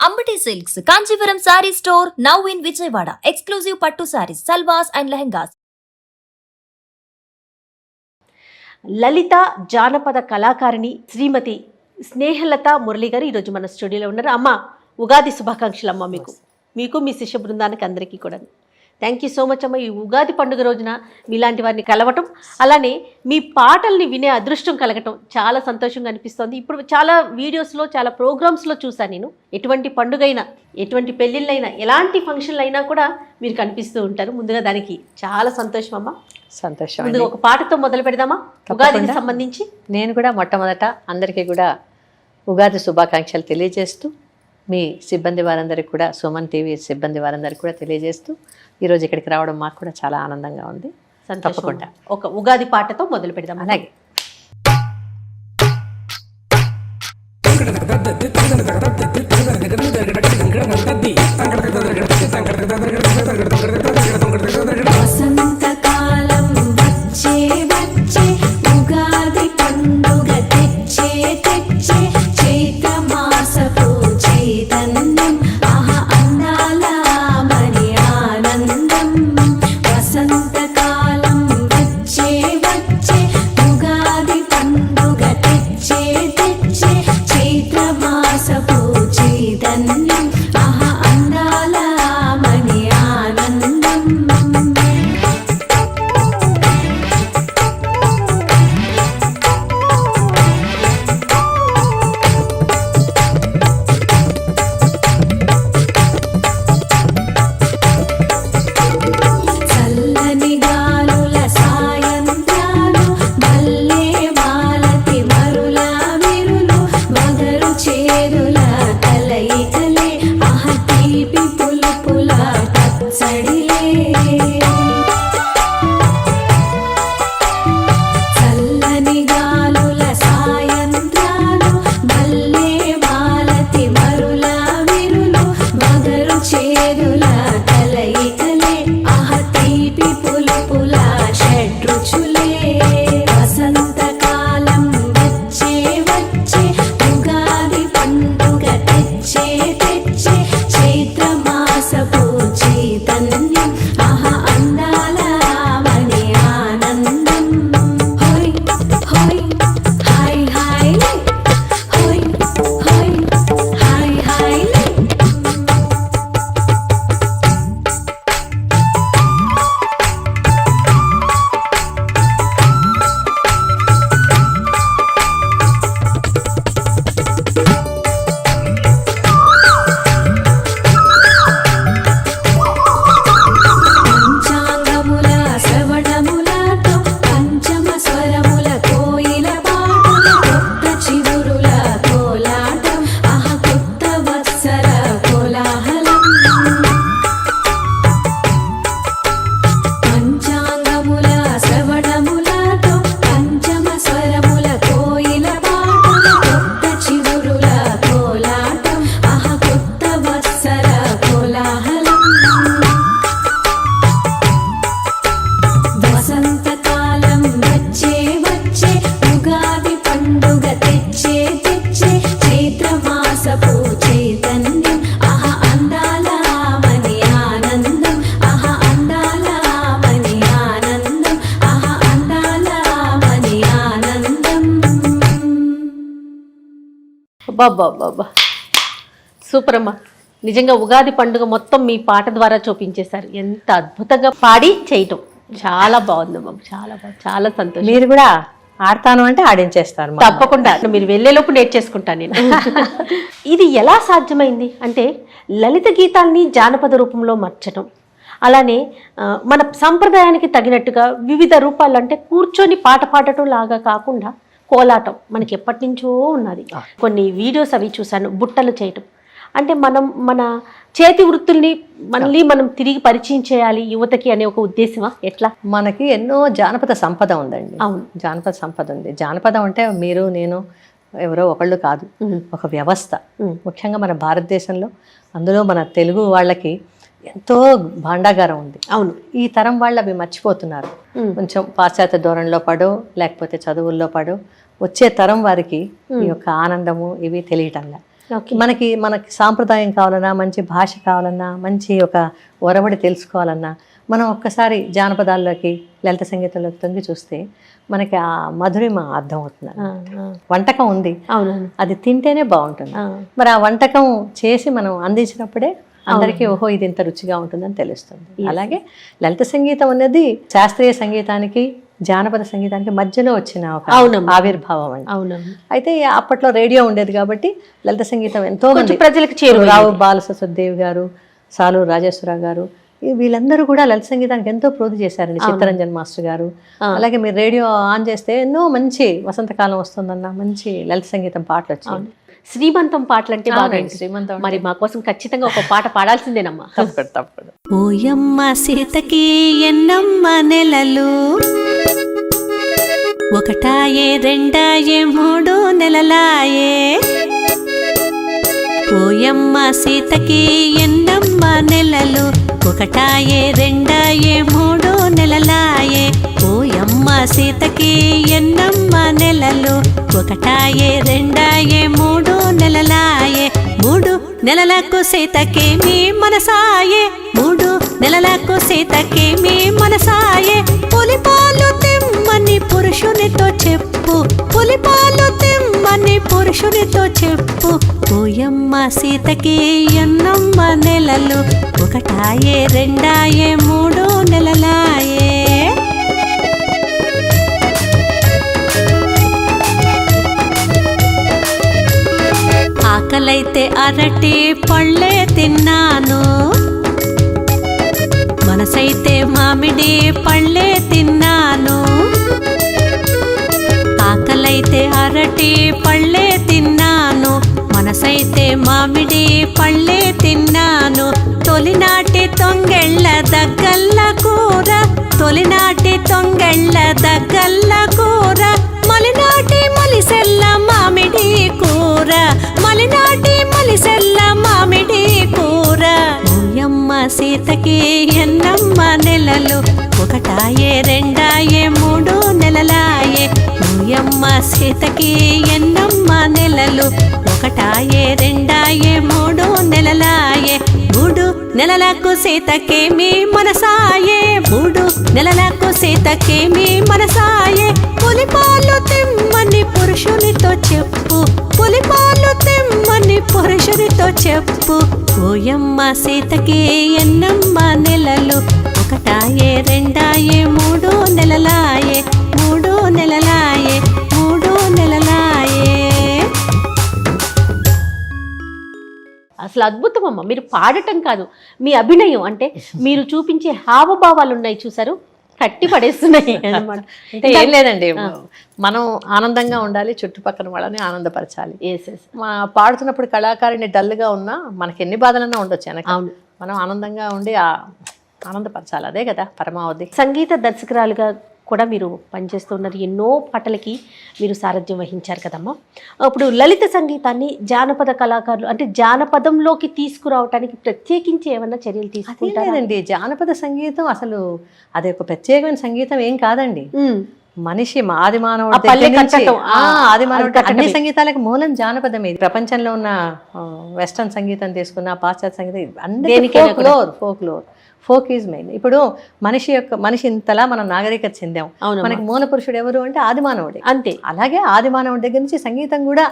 Ambati Silks, Kanchipuram Saree Store, now in Vijayawada. Exclusive Pattu Sarees, Salwars and Lehengas. లలిత జానపద కళాకారిణి శ్రీమతి స్నేహలత మురళి గారు ఈరోజు మన స్టూడియోలో ఉన్నారు. అమ్మ, ఉగాది శుభాకాంక్షలు అమ్మ. మీకు మీ శిష్య బృందానికి అందరికీ కూడా థ్యాంక్ యూ సో మచ్ అమ్మ. ఈ ఉగాది పండుగ రోజున మీలాంటి వారిని కలవటం, అలానే మీ పాటల్ని వినే అదృష్టం కలగటం చాలా సంతోషంగా అనిపిస్తుంది. ఇప్పుడు చాలా వీడియోస్లో, చాలా ప్రోగ్రామ్స్లో చూసాను నేను. ఎటువంటి పండుగైనా, ఎటువంటి పెళ్ళిళ్ళైనా, ఎలాంటి ఫంక్షన్లు అయినా కూడా మీరు కనిపిస్తూ ఉంటారు. ముందుగా దానికి చాలా సంతోషం అమ్మ. సంతోషం. ముందుగా ఒక పాటతో మొదలు పెడదామా ఉగాదికి సంబంధించి? నేను కూడా మొట్టమొదట అందరికీ కూడా ఉగాది శుభాకాంక్షలు తెలియజేస్తూ, మీ సిబ్బంది వారందరికీ కూడా, సుమన్ టీవీ సిబ్బంది వారందరికీ కూడా తెలియజేస్తూ, ఈరోజు ఇక్కడికి రావడం మాకు కూడా చాలా ఆనందంగా ఉంది. తప్పకుండా ఒక ఉగాది పాటతో మొదలు పెడదాం. అలాగే. వసంతకాలం వచ్చే వచ్చే ఉగాది పండుగ తెచ్చే తెచ్చే చైత్ర మాసపు చైతన్యం ఆహా అందాల మరి ఆనందం. వసంతకాలం వచ్చే వచ్చే ఉగాది పండుగ తెచ్చే తెచ్చే చైత్ర మాసపు చైతన్యం ఆహా అందాల మరి ఆనందం. చల్లని గాలుల సాయంత్రాలు, మల్లె మాలతి మరుల విరులు, మగరు చేరుల కలయికలే ఆహ తీపి పులుపుల పచ్చడిలే. చల్లని గాలుల సాయంత్రాలు, మల్లె మాలతి మరుల విరులు, మగరు చేరుల కలయికలే ఆహ తీపి పులుపుల షడ్రుచులే. వసంతకాలం వచ్చే వచ్చే ఉగాది పండుగ తెచ్చే తెచ్చే చైత్ర మాసపు చైతన్యం ఆహా అందాల మణి ఆనందం. హోయ్ హోయ్ హాయ్ హాయ్ హోయ్ హోయ్ హాయ్ హాయ్. పంచాంగముల శ్రవణములతో పంచమ స్వరముల కోయిల పాటల కొత్త చిగురుల కోలాటం ఆహ కొత్త వత్సర కోలాహలం. పంచాంగముల శ్రవణములతో పంచమ స్వరముల కోయిల పాటల కొత్త చిగురుల కోలాటం ఆహ కొత్త వత్సర కోలాహలం. వసంతకాలం వచ్చే వచ్చే ఉగాది పండుగ తెచ్చే తెచ్చే చైత్ర మాసపు చైతన్యం ఆహా అందాల మని ఆనందం ఆహా అందాల మని ఆనందం ఆహా అందాల మని ఆనందం. బాబా సూపర్ అమ్మా. నిజంగా ఉగాది పండుగ మొత్తం మీ పాట ద్వారా చూపించేశారు. ఎంత అద్భుతంగా పాడి చేయటం చాలా బాగుందమ్మా. చాలా బాగుంది, చాలా సంతోషం. మీరు కూడా ఆడతాను అంటే ఆడించేస్తారు. తప్పకుండా మీరు వెళ్ళేలోపు నేర్చేసుకుంటాను నేను. ఇది ఎలా సాధ్యమైంది అంటే లలిత గీతాల్ని జానపద రూపంలో మార్చడం, అలానే మన సంప్రదాయానికి తగినట్టుగా వివిధ రూపాలు, అంటే కూర్చొని పాట పాడటం లాగా కాకుండా కోలాటం మనకి ఎప్పటి నుంచో ఉన్నది. కొన్ని వీడియోస్ అవి చూశాను, బుట్టలు చేయటం. అంటే మనం మన చేతి వృత్తుల్ని మళ్ళీ మనం తిరిగి పరిచయం చేయాలి యువతకి అనే ఒక ఉద్దేశమా? ఎట్లా? మనకి ఎన్నో జానపద సంపద ఉందండి. అవును, జానపద సంపద ఉంది. జానపదం అంటే మీరు నేను ఎవరో ఒకళ్ళు కాదు, ఒక వ్యవస్థ. ముఖ్యంగా మన భారతదేశంలో, అందులో మన తెలుగు వాళ్ళకి ఎంతో భాండాగారం ఉంది. అవును, ఈ తరం వాళ్ళు అవి మర్చిపోతున్నారు. కొంచెం పాశ్చాత్య ధోరణిలో పడో లేకపోతే చదువుల్లో పడో వచ్చే తరం వారికి ఈ యొక్క ఆనందము ఇవి తెలియటంలా. ఓకే. మనకి సాంప్రదాయం కావాలన్నా, మంచి భాష కావాలన్నా, మంచి ఒక ఒరవడి తెలుసుకోవాలన్నా, మనం ఒక్కసారి జానపదాల్లోకి, లలిత సంగీతంలోకి తొంగి చూస్తే మనకి ఆ మధురిమ అర్థం అవుతుంది. వంటకం ఉంది, అవునవును. అది తింటేనే బాగుంటుంది. మరి ఆ వంటకం చేసి మనం అందించినప్పుడే అందరికీ ఓహో ఇది ఇంత రుచిగా ఉంటుందని తెలుస్తుంది. అలాగే లలిత సంగీతం అనేది శాస్త్రీయ సంగీతానికి, జానపద సంగీతానికి మధ్యలో వచ్చిన ఒక ఆవిర్భావం అండి. అవునవును. అయితే అప్పట్లో రేడియో ఉండేది కాబట్టి లలిత సంగీతం ఎంతో మంది ప్రజలకు చేరువ. రావు బాలసరస్వతిదేవి గారు, సాలూరు రాజేశ్వరరావు గారు, వీళ్ళందరూ కూడా లలిత సంగీతానికి ఎంతో ప్రోధి చేశారండి. చిత్తరంజన్ మాస్టర్ గారు. అలాగే మీరు రేడియో ఆన్ చేస్తే ఎన్నో మంచి వసంతకాలం వస్తుందన్న మంచి లలిత సంగీతం పాటలు వచ్చాయి. శ్రీమంతం పాటలు అంటే బాగా శ్రీమంతం మరి మా కోసం ఖచ్చితంగా ఒక పాట పాడాల్సిందేనమ్మా. తప్పకుండా. ఓయమ్మ సీతకి ఎన్నమ్మ నెలలు, ఒకటాయే రెండాయే మూడు నెలలాయే. ఓయమ్మ సీతకి ఎన్నమ్మ నెలలు, ఒకటాయే రెండాయే మూడు నెలలాయే. ఓయమ్మ సీతకి ఎన్నమ్మ నెలలు, ఒకటాయే రెండాయే మూడు నెలలాయే. మూడు నెలలకు సీతకేమి మనసాయే, మూడు నెలలకు సీతకేమి మనసాయే. పులిపాలు తిమ్మని పురుషునితో చెప్పు, పులిపాలు తిమ్మని పురుషునితో చెప్పు. ఓయమ్మ సీతకి ఎన్నమ్మ నెలలు, ఒకటాయే రెండాయే మూడు నెలలాయే. ఆకలైతే అరటి పళ్ళే తిన్నాను, మనసైతే మామిడి పళ్ళే తిన్నాను. ఆకలైతే అరటి పళ్ళే తిన్నాను, మనసైతే మామిడి పళ్ళే తిన్నాను. తొలినాటి తొంగెళ్ళ దగ్గల్ల కూర, తొలినాటి తొంగెళ్ళ దగ్గల్ల కూర. మలినాటి మలిసెల్ల మామిడి కూర, మలినాటి మలిసెల్ల మామిడి కూర. ఓయమ్మ సీతకి ఎన్నమ్మ నెలలు, ఒకటాయే రెండాయే మూడు నెలలాయే. ఓయమ్మ సీతకి ఎన్నమ్మ నెలలు, ఒకటాయే రెండాయే మూడు నెలలాయే. మూడు నెలలకు సీతకేమి మనసాయే, మూడు నెలలకు సీతకేమి మనసాయే. పులిపాలు తిమ్మని పురుషునితో చెప్పు, పులిపాలు తిమ్మని పురుషునితో చెప్పు. ఓయమ్మ సీతకి ఎన్నమ్మ నెలలు, ఒకటాయే రెండాయే మూడు నెలలాయే, మూడు నెలలాయే, మూడు నెలలాయే. అసలు అద్భుతం అమ్మ. మీరు పాడటం కాదు, మీ అభినయం అంటే మీరు చూపించే హావభావాలు ఉన్నాయి చూసారు, కట్టి పడేస్తున్నాయి అన్నమాట. అంటే ఏం లేదండి, మనం ఆనందంగా ఉండాలి, చుట్టుపక్కల వాళ్ళని ఆనందపరచాలి. మా పాడుతున్నప్పుడు కళాకారిని డల్గా ఉన్నా మనకి ఎన్ని బాధలన్నా ఉండొచ్చు వెనక. అవును. మనం ఆనందంగా ఉండి ఆనందపరచాలి, అదే కదా పరమావధి. సంగీత దర్శకురాలుగా కూడా మీరు పనిచేస్తున్నారు, ఎన్నో పాటలకి మీరు సారథ్యం వహించారు కదమ్మా. ఇప్పుడు లలిత సంగీతాన్ని జానపద కళాకారులు అంటే జానపదంలోకి తీసుకురావడానికి ప్రత్యేకించి ఏమన్నా చర్యలు తీసుకుంటారా? లేదండి, జానపద సంగీతం అసలు అది ఒక ప్రత్యేకమైన సంగీతం ఏం కాదండి. మనిషి ఆది మానవుడు అన్ని సంగీతాలకు మూలం జానపదమే. ప్రపంచంలో ఉన్న వెస్టర్న్ సంగీతం తీసుకున్న, పాశ్చాత్య సంగీతం అన్ని ఫోక్ ఈజ్ మెయిన్. ఇప్పుడు మనిషి ఇంతలా మనం నాగరికత చెందాం, మనకి మూల పురుషుడు ఎవరు అంటే ఆది మానవుడే. అంతే. అలాగే ఆది మానవుడి దగ్గర నుంచి సంగీతం కూడా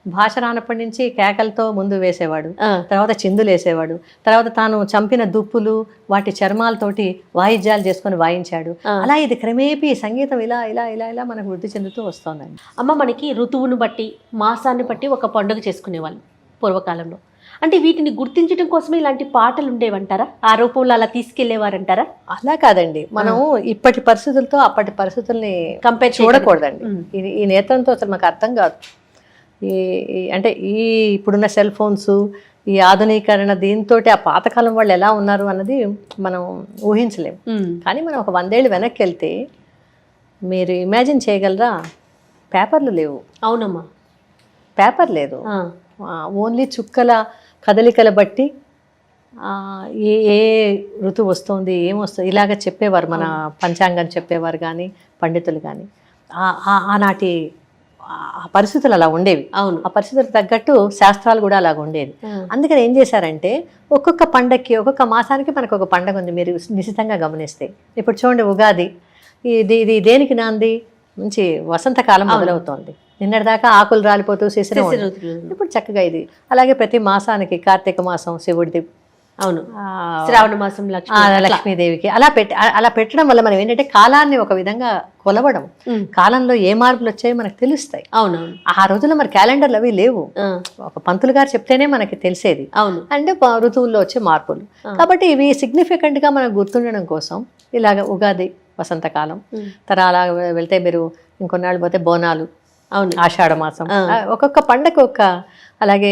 భాష రానప్పటి నుంచి కేకలతో ముందు వేసేవాడు, తర్వాత చిందులు వేసేవాడు, తర్వాత తాను చంపిన దుప్పులు వాటి చర్మాలతోటి వాయిద్యాలు చేసుకొని వాయించాడు. అలా ఇది క్రమేపీ సంగీతం ఇలా ఇలా ఇలా ఇలా మనకు వృద్ధి చెందుతూ వస్తుందండి. అమ్మ, మనకి ఋతువును బట్టి, మాసాన్ని బట్టి ఒక పండుగ చేసుకునేవాళ్ళు పూర్వకాలంలో. అంటే వీటిని గుర్తించడం కోసమే ఇలాంటి పాటలు ఉండేవంటారా? ఆ రూపంలో అలా తీసుకెళ్లేవారంటారా? అలా కాదండి, మనం ఇప్పటి పరిస్థితులతో అప్పటి పరిస్థితుల్ని కంపేర్ చూడకూడదండి. ఈ నేత్రంతో అసలు మాకు అర్థం కాదు. అంటే ఇప్పుడున్న సెల్ ఫోన్స్, ఈ ఆధునీకరణ, దీంతో ఆ పాతకాలం వాళ్ళు ఎలా ఉన్నారు అన్నది మనం ఊహించలేము. కానీ మనం ఒక 100 ఏళ్ళు వెనక్కి వెళ్తే మీరు ఇమాజిన్ చేయగలరా? పేపర్లు లేవు. అవునమ్మా, పేపర్ లేదు. ఓన్లీ చుక్కల కదలికల బట్టి ఏ ఋతువు వస్తుంది, ఏమొస్తుంది ఇలాగ చెప్పేవారు. మన పంచాంగం చెప్పేవారు కానీ పండితులు కానీ. ఆనాటి ఆ పరిస్థితులు అలా ఉండేవి. అవును. ఆ పరిస్థితులకు తగ్గట్టు శాస్త్రాలు కూడా అలాగ ఉండేది. అందుకని ఏం చేశారంటే ఒక్కొక్క పండగకి ఒక్కొక్క మాసానికి మనకు ఒక పండగ ఉంది. మీరు నిశ్చితంగా గమనిస్తే ఇప్పుడు చూడండి, ఉగాది ఇది దేనికి నాంది? మంచి వసంతకాలం మొదలవుతోంది. నిన్నటిదాకా ఆకులు రాలిపోతూ శిశిరం ఉండేది. ఇప్పుడు చక్కగా ఇది. అలాగే ప్రతి మాసానికి కార్తీక మాసం శివుడిది, అవును, శ్రావణ మాసం లక్ష్మీదేవికి అలా పెట్టడం వల్ల మనం ఏంటంటే కాలాన్ని ఒక విధంగా కొలవడం, కాలంలో ఏ మార్పులు వచ్చాయో మనకు తెలుస్తాయి. అవునవును. ఆ రోజుల్లో మరి క్యాలెండర్లు అవి లేవు. ఒక పంతులు గారు చెప్తేనే మనకి తెలిసేది. అవును. అంటే ఋతువుల్లో వచ్చే మార్పులు. కాబట్టి ఇవి సిగ్నిఫికెంట్ గా మనకు గుర్తుండడం కోసం ఇలాగ ఉగాది వసంతకాలం, తర్వాత అలా వెళ్తే మీరు ఇంకొన్నాళ్ళు పోతే బోనాలు, అవును, ఆషాఢ మాసం, ఒక్కొక్క పండగ అలాగే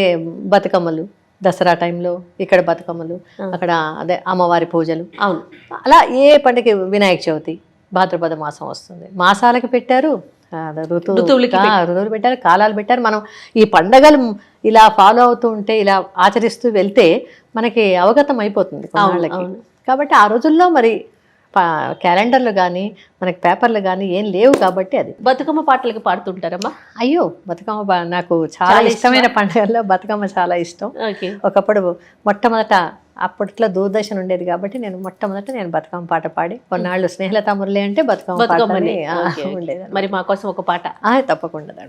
బతుకమ్మలు, దసరా టైంలో ఇక్కడ బతుకమ్మలు, అక్కడ అదే అమ్మవారి పూజలు. అవును. అలా ఏ పండుగ, వినాయక చవితి భాద్రపద మాసం వస్తుంది. మాసాలకు పెట్టారు, ఋతువులు పెట్టారు, కాలాలు పెట్టారు. మనం ఈ పండగలు ఇలా ఫాలో అవుతూ ఉంటే, ఇలా ఆచరిస్తూ వెళ్తే మనకి అవగతం అయిపోతుంది కొన్నాళ్ళకి. కాబట్టి ఆ రోజుల్లో మరి క్యాలెండర్లు కానీ మనకి పేపర్లు కానీ ఏం లేవు. కాబట్టి అది బతుకమ్మ పాటలకి పాడుతుంటారమ్మా? అయ్యో, బతుకమ్మ నాకు చాలా ఇష్టమైన పండుగల్లో బతుకమ్మ చాలా ఇష్టం. ఒకప్పుడు మొట్టమొదట అప్పట్లో దూరదర్శన్ ఉండేది కాబట్టి నేను బతుకమ్మ పాట పాడి కొన్నాళ్ళు స్నేహలతా మురళి అంటే బతుకమ్మ ఉండేది. మరి మా కోసం ఒక పాట తప్పకుండా.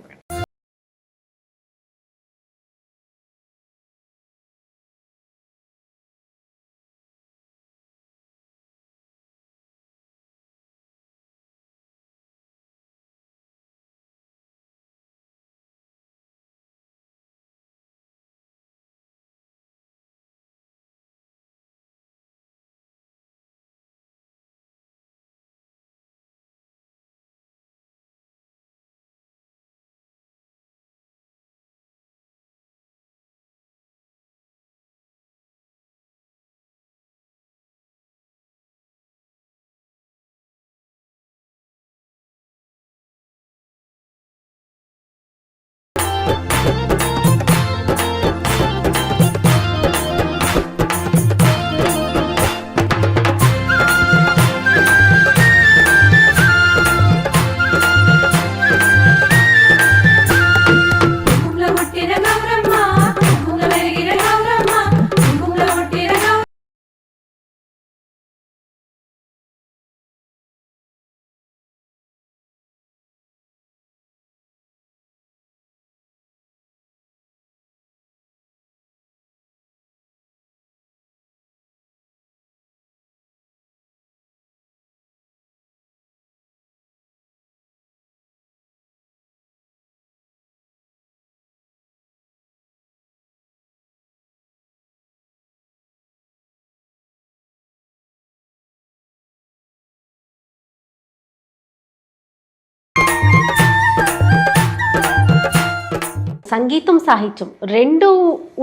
సంగీతం సాహిత్యం రెండు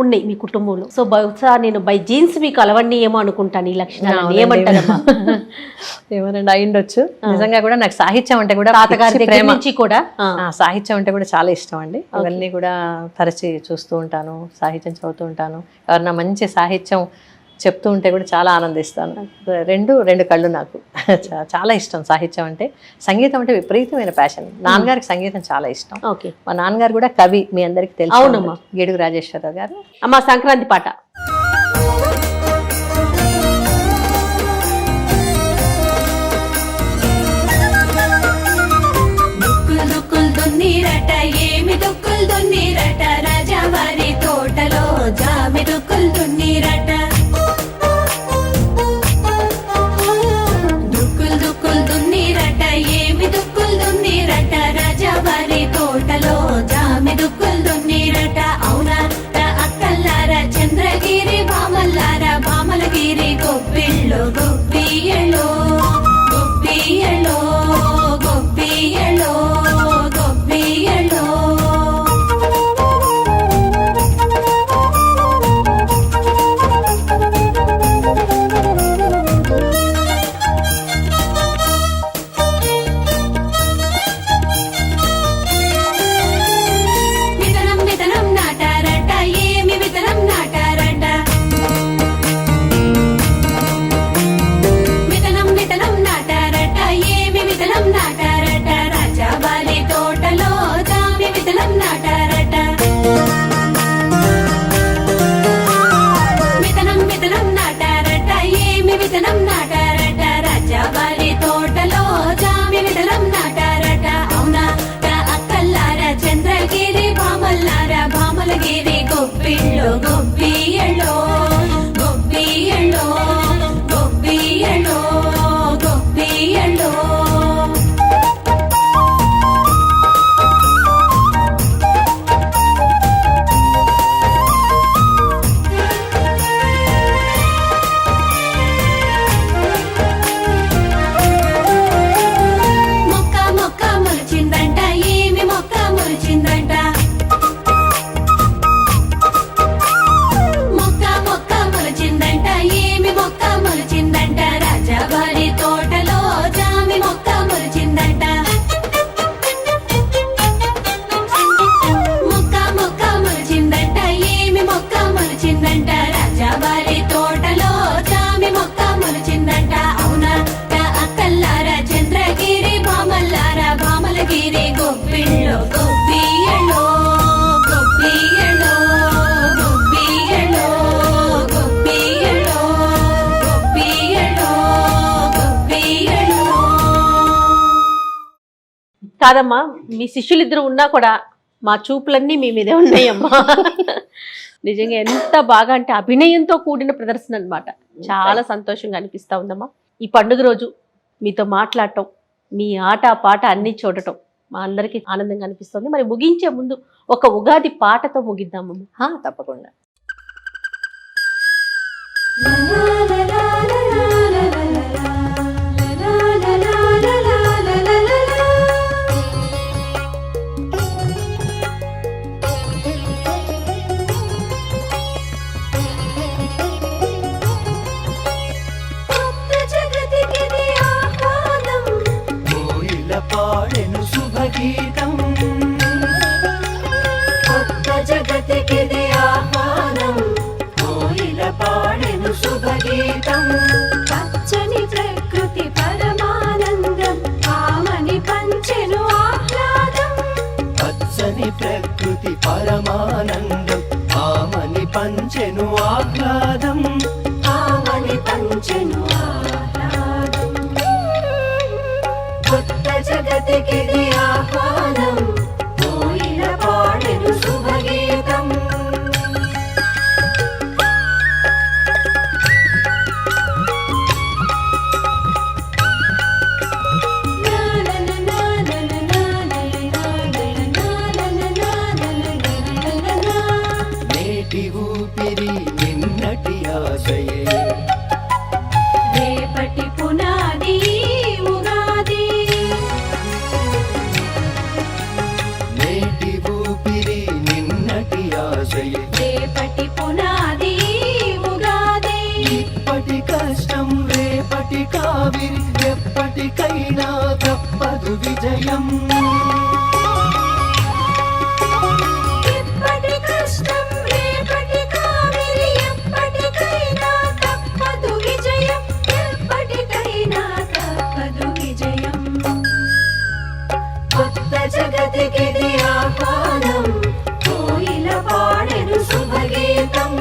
ఉన్నాయి మీ కుటుంబంలో. సో బహుశా నేను బై జీన్స్ మీకు అలవన్నీ ఏమో అనుకుంటాను. ఈ లక్షణాలు ఏమంటారమ్మా? ఏమోనండి, అయ్యుండొచ్చు. నిజంగా కూడా నాకు సాహిత్యం అంటే కూడా తాతగారి దగ్గర నుంచి కూడా సాహిత్యం అంటే కూడా చాలా ఇష్టం అండి. ఇవన్నీ కూడా తరచి చూస్తూ ఉంటాను, సాహిత్యం చదువుతూ ఉంటాను. ఎవరన్నా మంచి సాహిత్యం చెప్తూ ఉంటే కూడా చాలా ఆనందిస్తాను. రెండు కళ్ళు నాకు చాలా ఇష్టం. సాహిత్యం అంటే, సంగీతం అంటే విపరీతమైన ప్యాషన్. నాన్నగారికి సంగీతం చాలా ఇష్టం. మా నాన్నగారు కూడా కవి, మీ అందరికి తెలుసు. అవునమ్మా, గిడుగు రాజేశ్వరరావు గారు. అమ్మ సంక్రాంతి పాట. ఏమి దుక్కులు దున్నీరట, రాజావారి తోటలో జామి దుక్కులు దున్నీరట. ఏమి దుక్కులు దున్నీరట, రాజావారి తోటలో జామి దుక్కులు దున్నీరట. అవునా అక్కల్లారా, చంద్రగిరి భామల్లారా, భామలగిరి గొప్పిళ్ళు గొప్పియలో గొప్పియలో గొప్పియలో గొప్పియలో. విత్తనం నాటారట రాజావారి తోటలో జామి విత్తనం నాటారట అవునా రా అక్కల్లారా చంద్రగిరి భామల్లారా భామలగిరి గొప్పిళ్ళో గొప్పియళ్ళో గొప్పియళ్ళో గొప్పియళ్ళో గొప్పియళ్ళో మొక్క మొక్క మొలిచిందంట ఏమి మొక్క మొలిచిందంట మొక్క మొక్క మొలిచిందంట ఏమి మొక్క మొలిచిందంట రాజావారి తోటలో జామి మొక్క మొలిచిందంట మొక్క మొక్క మొలిచిందంట ఏమి మొక్క మొలిచిందంట రాజావారి తోటలో జామి మొక్క మొలిచిందంట అవునా రా అక్కల్లారా చంద్రగిరి భామల్లారా భామలగిరి గొప్పిళ్ళో గొప్పియళ్ళో గొప్పియళ్ళో గొప్పియళ్ళో గొప్పియళ్ళో గొప్పియళ్ళో గొప్పియళ్ళో కాదమ్మా, మీ శిష్యులిద్దరు ఉన్నా కూడా మా చూపులన్నీ మీ మీదే ఉన్నాయమ్మా. నిజంగా ఎంత బాగా అంటే అభినయంతో కూడిన ప్రదర్శన అన్నమాట. చాలా సంతోషంగా అనిపిస్తా ఉందమ్మా. ఈ పండుగ రోజు మీతో మాట్లాడటం, మీ ఆట పాట అన్ని చూడటం మా అందరికీ ఆనందంగా అనిపిస్తుంది. మరి ముగించే ముందు ఒక ఉగాది పాటతో ముగిద్దామమ్మా. తప్పకుండా. కొత్త జగతికిది ఆహ్వానం కోయిల పాడెను శుభగీతం కొత్త జగతికిది ఆహ్వానం కోయిల పాడెను శుభగీతం పచ్చని ప్రకృతి పరమానందం ఆమని పంచెను ఆహ్లాదం పచ్చని ప్రకృతి పరమానందం ఆమని పంచెను ఆహ్లాదం ఆమని పంచెను ఆహ్లాదం కొత్త జగతికిది ఆహ్వానం కోయిల పాడెను శుభగీతం నేటి ఊపిరి నిన్నటి ఆశయే రేపటి పునాది ఉగాది నేటి ఊపిరి నిన్నటి ఆశయే రేపటి పునాది ఉగాది ఇప్పటి కష్టం రేపటి కావిరి ఎప్పటికైనా తప్పదు విజయం ఇప్పటి కష్టం రేపటి కావిరి ఎప్పటికైనా తప్పదు విజయం ఎప్పటికైనా తప్పదు విజయం కొత్త జగతికిది ఆహ్వానం కోయిల పాడెను శుభగీతం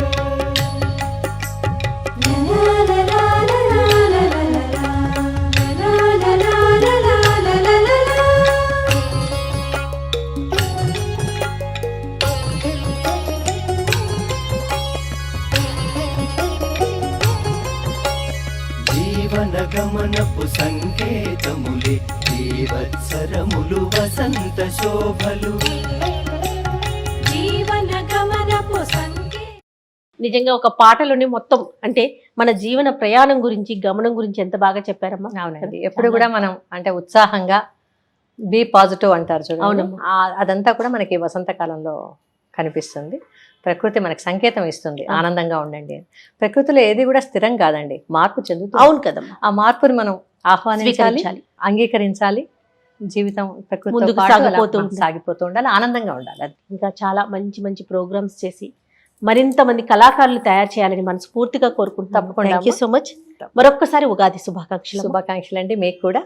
జీవన గమనపు సంకేతములే జీవత్సరములు వసంత శోభలు జీవన గమనపు సంకే నిజంగా ఒక పాటలోనే మొత్తం అంటే మన జీవన ప్రయాణం గురించి, గమనం గురించి ఎంత బాగా చెప్పారమ్మా. అవునండి. ఎప్పుడు కూడా మనం అంటే ఉత్సాహంగా బీ పాజిటివ్ అంటారు చూడండి. అవునమ్మా. అదంతా కూడా మనకి వసంతకాలంలో కనిపిస్తుంది. ప్రకృతి మనకి సంకేతం ఇస్తుంది, ఆనందంగా ఉండండి. ప్రకృతిలో ఏది కూడా స్థిరం కాదండి, మార్పు చెందుతుంది. అవును కదమ్మా. ఆ మార్పుని మనం ఆహ్వానించాలి, స్వీకరించాలి. అంగీకరించాలి. జీవితం ప్రకృతితో ముందుకు పాటు అలా సాగిపోతూ ఉండాలి. సాగిపోతూ ఉండాలి, ఆనందంగా ఉండాలి. అది ఇంకా చాలా మంచి మంచి ప్రోగ్రామ్స్ చేసి మరింత మంది కళాకారులు తయారు చేయాలని మనస్ఫూర్తిగా కోరుకుంటున్నాం. తప్పకుండా థ్యాంక్ యూ సో మచ్. మరొక్కసారి ఉగాది శుభాకాంక్షలు. శుభాకాంక్షలు అండి మీకు కూడా.